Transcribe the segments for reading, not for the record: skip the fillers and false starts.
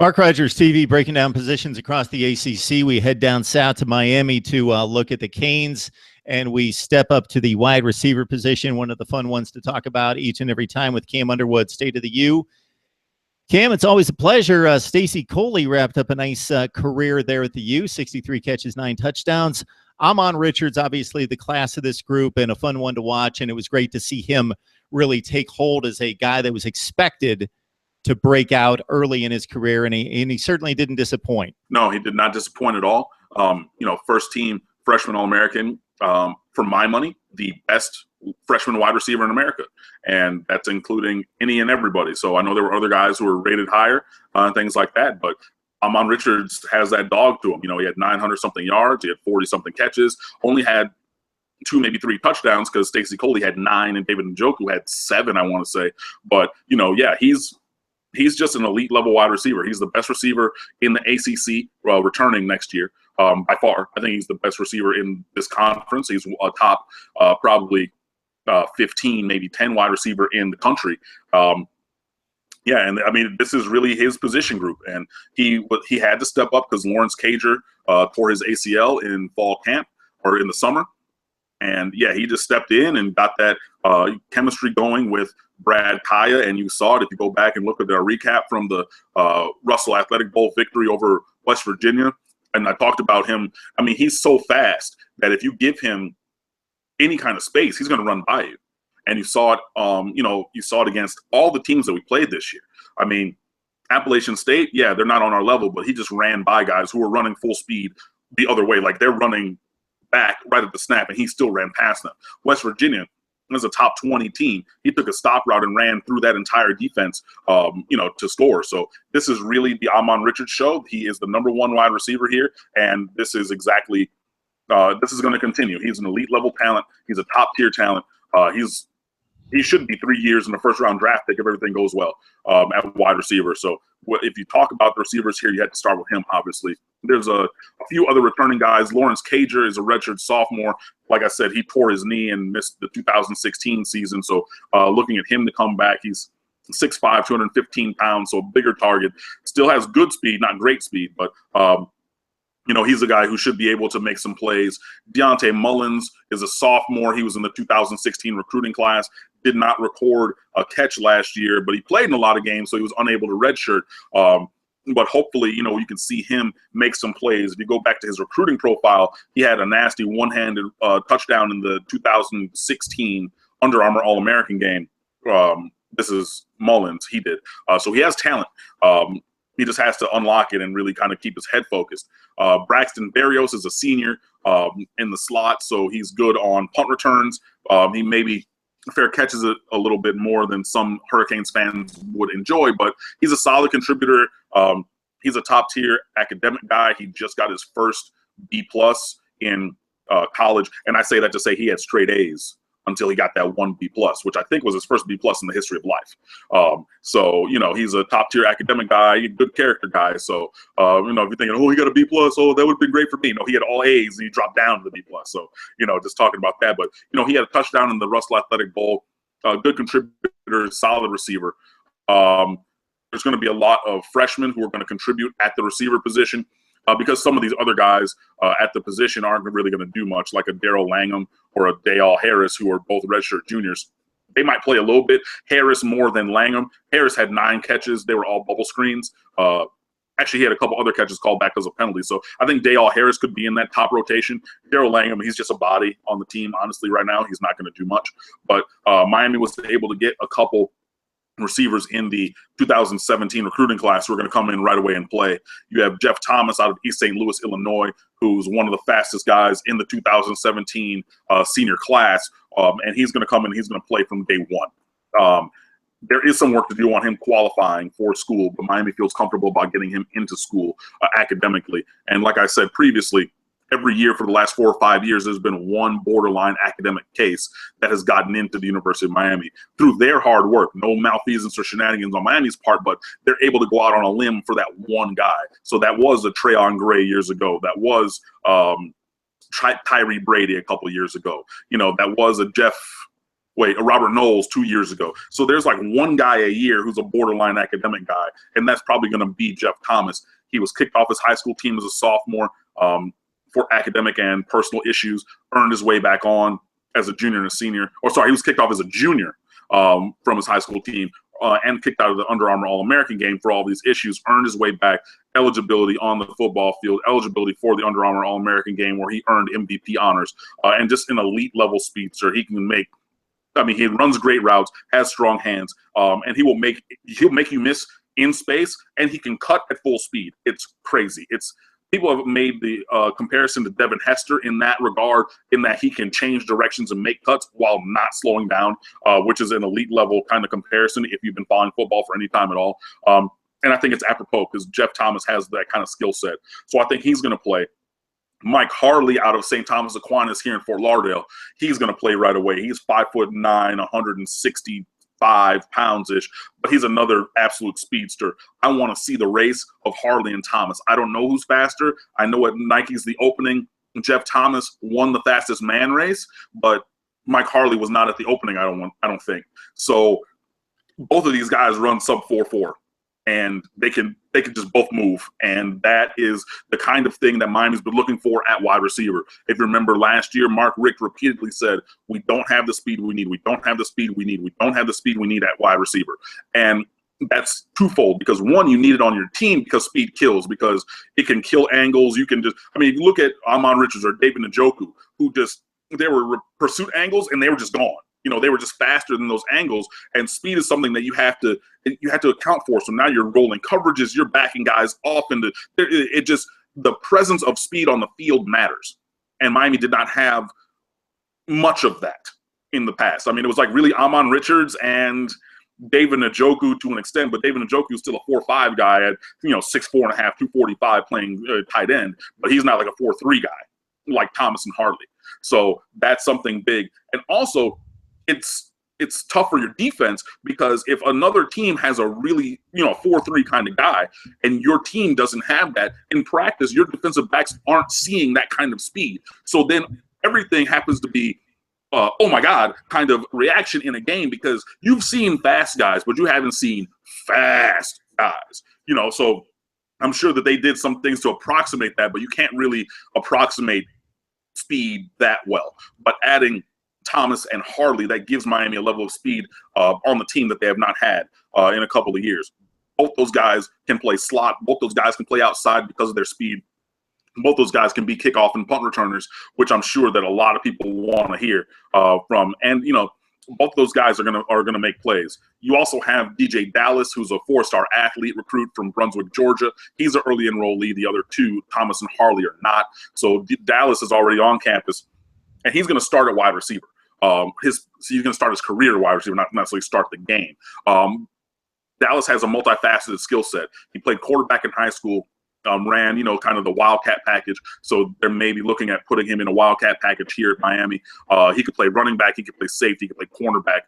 Mark Rogers TV breaking down positions across the ACC. We head down south to Miami to look at the Canes, and we step up to the wide receiver position, one of the fun ones to talk about each and every time with Cam Underwood, State of the U. Cam, it's always a pleasure. Stacey Coley wrapped up a nice career there at the U, 63 catches, 9 touchdowns. Ahmmon Richards, obviously the class of this group and a fun one to watch, and it was great to see him really take hold as a guy that was expected to break out early in his career, and he certainly didn't disappoint. No, he did not disappoint at all. First team freshman All-American, for my money, the best freshman wide receiver in America, and that's including any and everybody. So I know there were other guys who were rated higher and things like that, but Ahmmon Richards has that dog to him. You know, he had 900-something yards, he had 40-something catches, only had 2, maybe 3 touchdowns because Stacey Coley had 9 and David Njoku had 7, I want to say. But, yeah, he's just an elite level wide receiver. He's the best receiver in the ACC returning next year by far. I think he's the best receiver in this conference. He's a top probably 15, maybe 10 wide receiver in the country. Yeah, and I mean, this is really his position group, and he had to step up because Lawrence Cager tore his ACL in fall camp or in the summer. And yeah, he just stepped in and got that chemistry going with Brad Kaya, and you saw it if you go back and look at their recap from the Russell Athletic Bowl victory over West Virginia. And I talked about him. I mean, he's so fast that if you give him any kind of space, he's going to run by you. And you saw it, you saw it against all the teams that we played this year. I mean, Appalachian State, yeah, they're not on our level, but he just ran by guys who were running full speed the other way, like they're running back right at the snap, and he still ran past them. West Virginia is a top 20 team. He took a stop route and ran through that entire defense, to score. So this is really the Ahmmon Richards show. He is the #1 wide receiver here, and this is exactly this is going to continue. He's an elite level talent. He's a top tier talent. He should be 3 years in the first-round draft pick if everything goes well at wide receiver. So if you talk about the receivers here, you had to start with him, obviously. There's a few other returning guys. Lawrence Cager is a redshirt sophomore. Like I said, he tore his knee and missed the 2016 season. So looking at him to come back, he's 6'5", 215 pounds, so a bigger target. Still has good speed, not great speed, but he's a guy who should be able to make some plays. Deontay Mullins is a sophomore. He was in the 2016 recruiting class, did not record a catch last year, but he played in a lot of games, so he was unable to redshirt. But hopefully, you can see him make some plays. If you go back to his recruiting profile, he had a nasty one-handed touchdown in the 2016 Under Armour All-American game. This is Mullins. He did. So he has talent. He just has to unlock it and really kind of keep his head focused. Braxton Berrios is a senior in the slot, so he's good on punt returns. He maybe fair catches it a little bit more than some Hurricanes fans would enjoy, but he's a solid contributor. He's a top-tier academic guy. He just got his first B+ in college, and I say that to say he had straight A's until he got that 1 B+, which I think was his first B+ in the history of life. So, he's a top-tier academic guy, good character guy. So, if you're thinking, oh, he got a B+, oh, that would have been great for me. No, he had all A's, and he dropped down to the B+. So, just talking about that. But, he had a touchdown in the Russell Athletic Bowl, good contributor, solid receiver. There's going to be a lot of freshmen who are going to contribute at the receiver position. Because some of these other guys at the position aren't really going to do much, like a Daryl Langham or a Dayal Harris, who are both redshirt juniors. They might play a little bit. Harris more than Langham. Harris had 9 catches. They were all bubble screens. Actually, he had a couple other catches called back as a penalty. So I think Dayal Harris could be in that top rotation. Daryl Langham, he's just a body on the team, honestly, right now. He's not going to do much. But Miami was able to get a couple receivers in the 2017 recruiting class who are going to come in right away and play. You have Jeff Thomas out of East St. Louis, Illinois, who's one of the fastest guys in the 2017 senior class, and he's going to come in, he's going to play from day one. There is some work to do on him qualifying for school, but Miami feels comfortable about getting him into school academically. And like I said previously, every year for the last 4 or 5 years, there's been one borderline academic case that has gotten into the University of Miami through their hard work. No malfeasance or shenanigans on Miami's part, but they're able to go out on a limb for that one guy. So that was a Trayon Gray years ago. That was Tyree Brady a couple years ago. That was a Jeff Robert Knowles 2 years ago. So there's like one guy a year who's a borderline academic guy, and that's probably going to be Jeff Thomas. He was kicked off his high school team as a sophomore for academic and personal issues, earned his way back on as a junior and a senior. Or sorry, he was kicked off as a junior from his high school team and kicked out of the Under Armour All-American game for all these issues, earned his way back, eligibility on the football field, eligibility for the Under Armour All-American game where he earned MVP honors, and just an elite level speedster. He can make, I mean, he runs great routes, has strong hands, and he'll make you miss in space, and he can cut at full speed. It's crazy. People have made the comparison to Devin Hester in that regard, in that he can change directions and make cuts while not slowing down, which is an elite level kind of comparison if you've been following football for any time at all. And I think it's apropos because Jeff Thomas has that kind of skill set. So I think he's going to play. Mike Harley out of St. Thomas Aquinas here in Fort Lauderdale, he's going to play right away. He's 5'9", 165 pounds-ish, but he's another absolute speedster. I want to see the race of Harley and Thomas. I don't know who's faster. I know at Nike's the opening, Jeff Thomas won the fastest man race, but Mike Harley was not at the opening, I don't think. So both of these guys run sub 4.4. And they can just both move, and that is the kind of thing that Miami's been looking for at wide receiver. If you remember last year, Mark Richt repeatedly said, "We don't have the speed we need. We don't have the speed we need. We don't have the speed we need at wide receiver." And that's twofold, because one, you need it on your team because speed kills, because it can kill angles. You can just, I mean, if you look at Ahmmon Richards or David Njoku, who just, there were pursuit angles and they were just gone. You know, they were just faster than those angles, and speed is something that you have to account for. So now you're rolling coverages, you're backing guys off into it. Just, the presence of speed on the field matters, and Miami did not have much of that in the past. I mean, it was like really Ahmmon Richards and David Njoku to an extent, but David Njoku is still a 4.5 guy at 6'4.5", 245 playing tight end, but he's not like a 4.3 guy like Thomas and Harley. So that's something big, and also, it's tough for your defense, because if another team has a really 4.3 kind of guy and your team doesn't have that, in practice your defensive backs aren't seeing that kind of speed. So then everything happens to be oh my God kind of reaction in a game, because you've seen fast guys, but you haven't seen fast guys. So I'm sure that they did some things to approximate that, but you can't really approximate speed that well. But adding Thomas and Harley, that gives Miami a level of speed on the team that they have not had in a couple of years. Both those guys can play slot. Both those guys can play outside because of their speed. Both those guys can be kickoff and punt returners, which I'm sure that a lot of people want to hear from. And both those guys are gonna make plays. You also have DJ Dallas, who's a 4-star athlete recruit from Brunswick, Georgia. He's an early enrollee. The other two, Thomas and Harley, are not. So Dallas is already on campus, and he's going to start at wide receiver. He's going to start his career at wide receiver, not necessarily start the game. Dallas has a multifaceted skill set. He played quarterback in high school, ran, kind of the Wildcat package. So they're maybe looking at putting him in a Wildcat package here at Miami. He could play running back. He could play safety. He could play cornerback.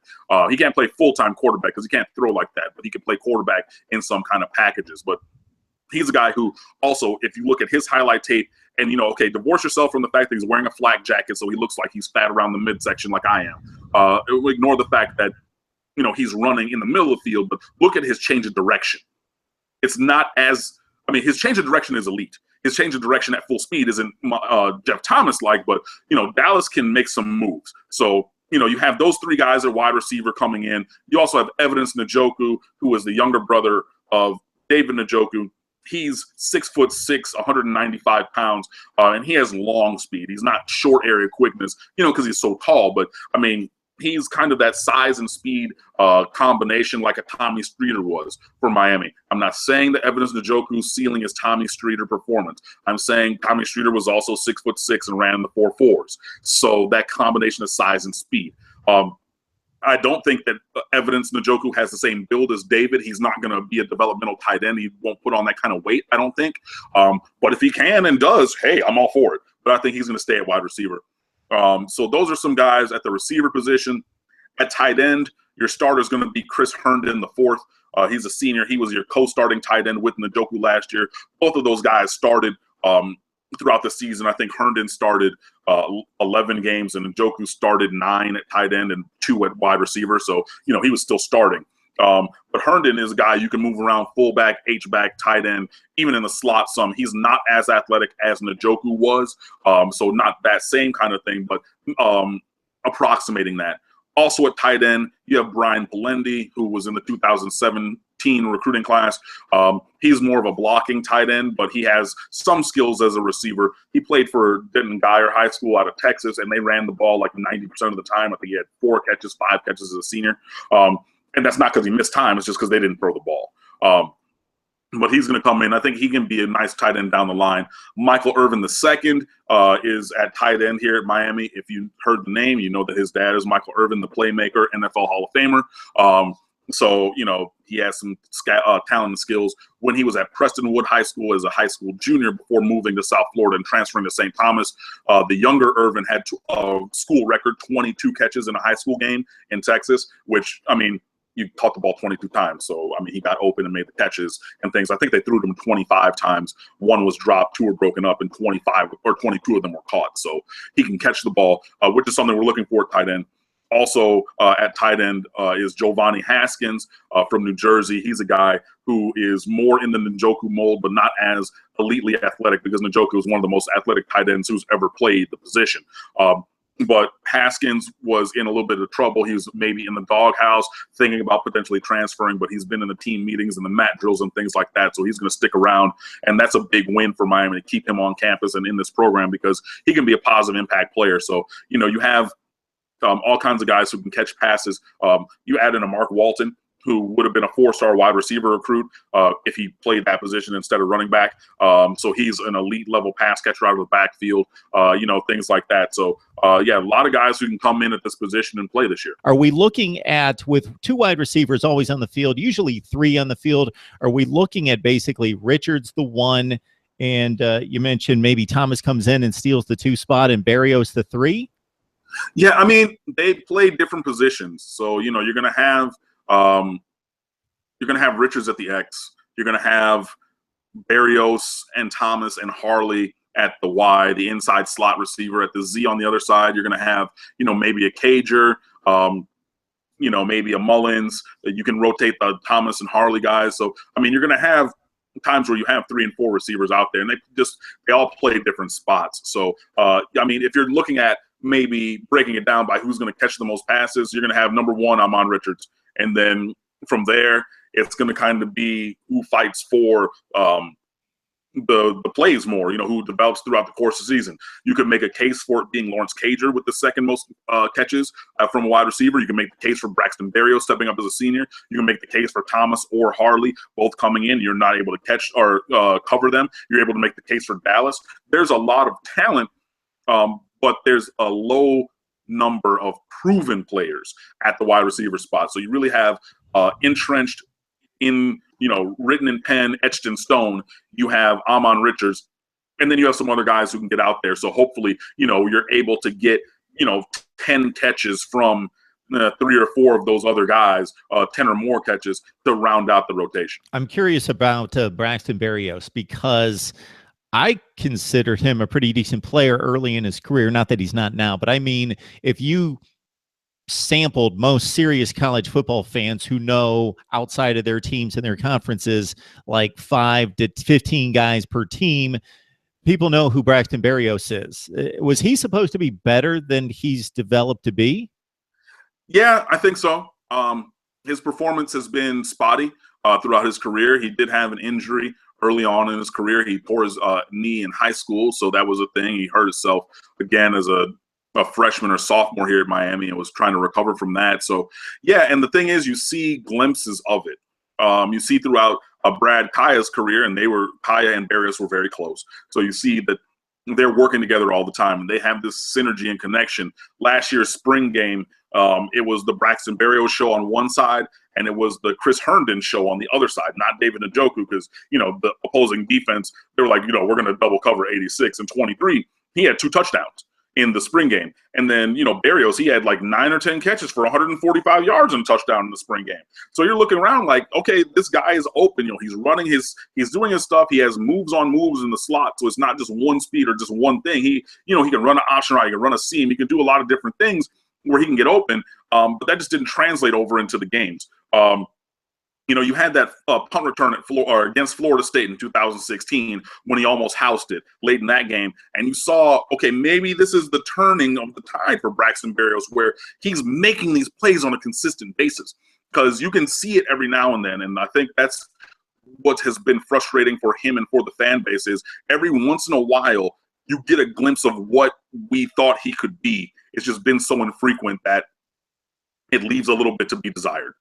He can't play full-time quarterback because he can't throw like that, but he could play quarterback in some kind of packages. But he's a guy who also, if you look at his highlight tape, and, divorce yourself from the fact that he's wearing a flak jacket so he looks like he's fat around the midsection like I am. Ignore the fact that, he's running in the middle of the field, but look at his change of direction. It's not as, his change of direction is elite. His change of direction at full speed isn't Jeff Thomas-like, but, Dallas can make some moves. So, you have those three guys at wide receiver coming in. You also have Evidence Njoku, who is the younger brother of David Njoku. He's 6'6", 195 pounds, and he has long speed. He's not short area quickness, because he's so tall. But he's kind of that size and speed combination like a Tommy Streeter was for Miami. I'm not saying that Evidence Njoku's ceiling is Tommy Streeter performance. I'm saying Tommy Streeter was also 6'6" and ran the 4.4s. So that combination of size and speed. I don't think that Evidence Njoku has the same build as David. He's not going to be a developmental tight end. He won't put on that kind of weight, I don't think. But if he can and does, hey, I'm all for it. But I think he's going to stay at wide receiver. So those are some guys at the receiver position. At tight end, your starter is going to be Chris Herndon, the fourth. He's a senior. He was your co-starting tight end with Njoku last year. Both of those guys started throughout the season. I think Herndon started 11 games, and Njoku started 9 at tight end and 2 at wide receiver. So, he was still starting. But Herndon is a guy you can move around fullback, H-back, tight end, even in the slot some. He's not as athletic as Njoku was, so not that same kind of thing, but approximating that. Also at tight end, you have Brian Palendi, who was in the 2017 recruiting class. He's more of a blocking tight end, but he has some skills as a receiver. He played for Denton Guyer High School out of Texas, and they ran the ball like 90% of the time. I think he had 4 catches, 5 catches as a senior. And that's not because he missed time. It's just because they didn't throw the ball. But he's going to come in. I think he can be a nice tight end down the line. Michael Irvin II is at tight end here at Miami. If you heard the name, you know that his dad is Michael Irvin, the playmaker, NFL Hall of Famer. So, he has some talent and skills. When he was at Prestonwood High School as a high school junior before moving to South Florida and transferring to St. Thomas, the younger Irvin had school record 22 catches in a high school game in Texas, which, you caught the ball 22 times. So, he got open and made the catches and things. I think they threw to him 25 times. 1 was dropped, 2 were broken up, and 25 or 22 of them were caught. So he can catch the ball, which is something we're looking for at tight end. Also at tight end is Giovanni Haskins from New Jersey. He's a guy who is more in the Njoku mold, but not as elitely athletic, because Njoku is one of the most athletic tight ends who's ever played the position. But Haskins was in a little bit of trouble. He was maybe in the doghouse thinking about potentially transferring, but he's been in the team meetings and the mat drills and things like that. So he's going to stick around. And that's a big win for Miami to keep him on campus and in this program, because he can be a positive impact player. So, you have all kinds of guys who can catch passes. You add in a Mark Walton, who would have been a 4-star wide receiver recruit if he played that position instead of running back. So he's an elite level pass catcher out of the backfield, things like that. So, a lot of guys who can come in at this position and play this year. Are we looking at, with 2 wide receivers always on the field, usually 3 on the field, are we looking at basically Richards the 1, and you mentioned maybe Thomas comes in and steals the 2 spot and Berrios the 3? Yeah, they play different positions. So, you're going to have Richards at the X. You're going to have Berrios and Thomas and Harley at the Y, the inside slot receiver at the Z on the other side. You're going to have, maybe a Cager, maybe a Mullins. You can rotate the Thomas and Harley guys. So, you're going to have times where you have 3 and 4 receivers out there, and they all play different spots. So, if you're looking at maybe breaking it down by who's going to catch the most passes, you're going to have number 1, Ahmmon Richards. And then from there, it's going to kind of be who fights for the plays more, who develops throughout the course of the season. You could make a case for it being Lawrence Cager with the second most catches from a wide receiver. You can make the case for Braxton Berrios stepping up as a senior. You can make the case for Thomas or Harley both coming in. You're not able to catch or cover them. You're able to make the case for Dallas. There's a lot of talent, but there's a low number of proven players at the wide receiver spot. So you really have entrenched in, written in pen, etched in stone, you have Ahmmon Richards, and then you have some other guys who can get out there. So hopefully, you're able to get, 10 catches from 3 or 4 of those other guys, 10 or more catches to round out the rotation. I'm curious about Braxton Berrios, because I considered him a pretty decent player early in his career. Not that he's not now, but if you sampled most serious college football fans who know outside of their teams and their conferences, like 5 to 15 guys per team, people know who Braxton Berrios is. Was he supposed to be better than he's developed to be? Yeah, I think so. His performance has been spotty throughout his career. He did have an injury early on in his career. He tore his knee in high school, so that was a thing. He hurt himself again as a freshman or sophomore here at Miami and was trying to recover from that. So, yeah, and the thing is, you see glimpses of it. You see throughout Brad Kaya's career, and Kaya and Berrios were very close. So you see that they're working together all the time, and they have this synergy and connection. Last year's spring game, it was the Braxton Berrios show on one side, and it was the Chris Herndon show on the other side, not David Njoku, because, the opposing defense, they were like, we're going to double cover 86 and 23. He had 2 touchdowns. in the spring game. And then, Berrios, he had like 9 or 10 catches for 145 yards and a touchdown in the spring game. So you're looking around like, okay, this guy is open. He's running he's doing his stuff. He has moves on moves in the slot. So it's not just one speed or just one thing. He can run an option route. He can run a seam. He can do a lot of different things where he can get open. But that just didn't translate over into the games. You had that punt return against Florida State in 2016 when he almost housed it late in that game. And you saw, okay, maybe this is the turning of the tide for Braxton Berrios, where he's making these plays on a consistent basis, because you can see it every now and then. And I think that's what has been frustrating for him and for the fan base, is every once in a while you get a glimpse of what we thought he could be. It's just been so infrequent that it leaves a little bit to be desired.